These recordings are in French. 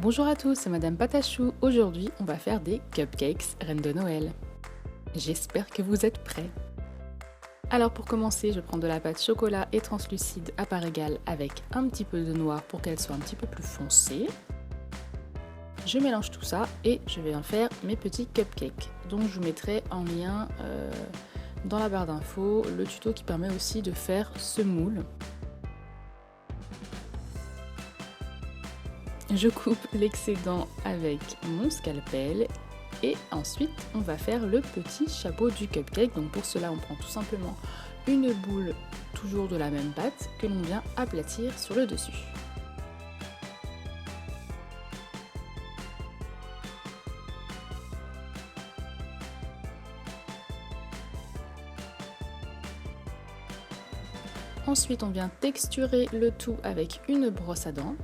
Bonjour à tous, c'est Madame Patachou. Aujourd'hui, on va faire des cupcakes reine de Noël. J'espère que vous êtes prêts. Alors pour commencer, je prends de la pâte chocolat et translucide à part égale avec un petit peu de noir pour qu'elle soit un petit peu plus foncée. Je mélange tout ça et je vais en faire mes petits cupcakes. Donc je vous mettrai en lien dans la barre d'infos le tuto qui permet aussi de faire ce moule. Je coupe l'excédent avec mon scalpel et ensuite on va faire le petit chapeau du cupcake. Donc pour cela on prend tout simplement une boule toujours de la même pâte que l'on vient aplatir sur le dessus. Ensuite on vient texturer le tout avec une brosse à dents.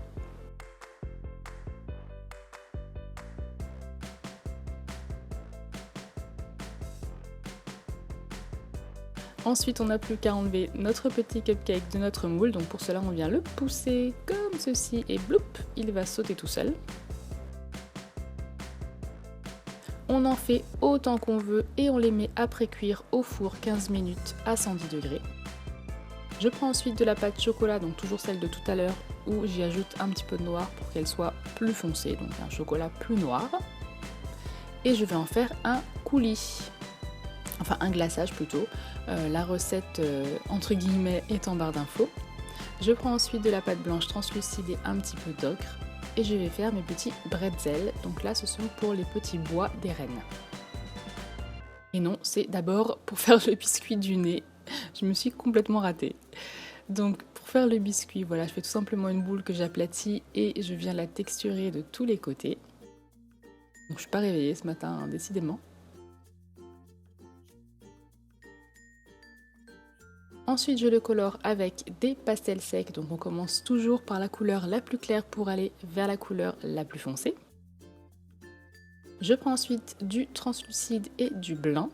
Ensuite, on n'a plus qu'à enlever notre petit cupcake de notre moule. Donc pour cela, on vient le pousser comme ceci et bloup, il va sauter tout seul. On en fait autant qu'on veut et on les met à pré-cuire au four 15 minutes à 110 degrés. Je prends ensuite de la pâte chocolat, donc toujours celle de tout à l'heure, où j'y ajoute un petit peu de noir pour qu'elle soit plus foncée, donc un chocolat plus noir. Et je vais en faire un coulis. Enfin un glaçage plutôt, la recette entre guillemets est en barre d'infos. Je prends ensuite de la pâte blanche translucide et un petit peu d'ocre et je vais faire mes petits bretzels, donc là ce sont pour les petits bois des reines. Et non, c'est d'abord pour faire le biscuit du nez, je me suis complètement ratée. Donc pour faire le biscuit, voilà, je fais tout simplement une boule que j'aplatis et je viens la texturer de tous les côtés. Donc je suis pas réveillée ce matin, hein, décidément. Ensuite, je le colore avec des pastels secs, donc on commence toujours par la couleur la plus claire pour aller vers la couleur la plus foncée. Je prends ensuite du translucide et du blanc.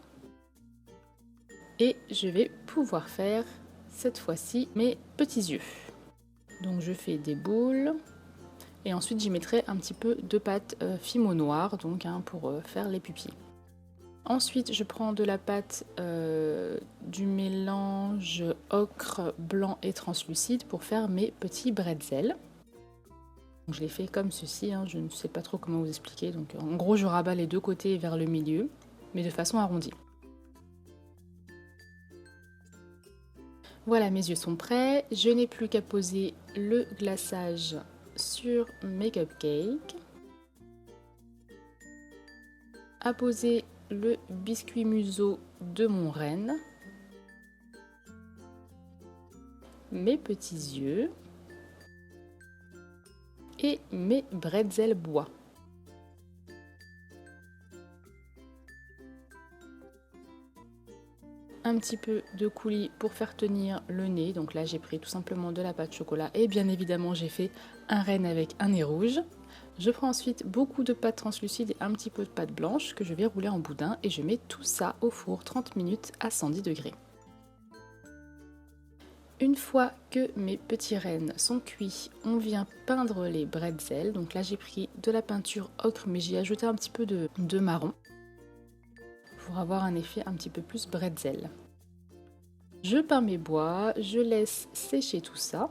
Et je vais pouvoir faire cette fois-ci mes petits yeux. Donc je fais des boules et ensuite j'y mettrai un petit peu de pâte fimo noire donc, pour faire les pupilles. Ensuite, je prends de la pâte du mélange ocre blanc et translucide pour faire mes petits bretzels. Donc, je les fais comme ceci, je ne sais pas trop comment vous expliquer. Donc, en gros, je rabats les deux côtés vers le milieu, mais de façon arrondie. Voilà, mes yeux sont prêts. Je n'ai plus qu'à poser le glaçage sur mes cupcakes. À poser le biscuit museau de mon renne, mes petits yeux et mes bretzels bois. Un petit peu de coulis pour faire tenir le nez, donc là j'ai pris tout simplement de la pâte chocolat et bien évidemment j'ai fait un renne avec un nez rouge. Je prends ensuite beaucoup de pâte translucide et un petit peu de pâte blanche que je vais rouler en boudin et je mets tout ça au four 30 minutes à 110 degrés. Une fois que mes petits rennes sont cuits, on vient peindre les bretzels. Donc là j'ai pris de la peinture ocre mais j'ai ajouté un petit peu de marron pour avoir un effet un petit peu plus bretzel. Je peins mes bois, je laisse sécher tout ça.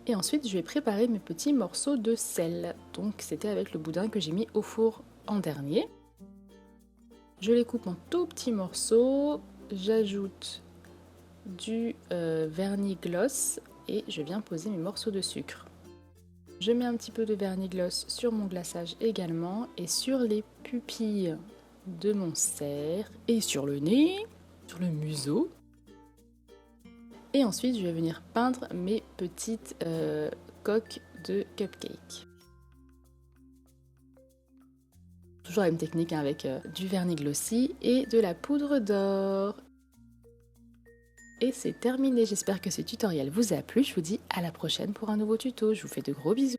Et ensuite, je vais préparer mes petits morceaux de sel. Donc, c'était avec le boudin que j'ai mis au four en dernier. Je les coupe en tout petits morceaux. J'ajoute du vernis gloss et je viens poser mes morceaux de sucre. Je mets un petit peu de vernis gloss sur mon glaçage également et sur les pupilles de mon cerf et sur le nez, sur le museau. Et ensuite, je vais venir peindre mes petites coques de cupcake. Toujours la même technique avec du vernis glossy et de la poudre d'or. Et c'est terminé, j'espère que ce tutoriel vous a plu. Je vous dis à la prochaine pour un nouveau tuto. Je vous fais de gros bisous.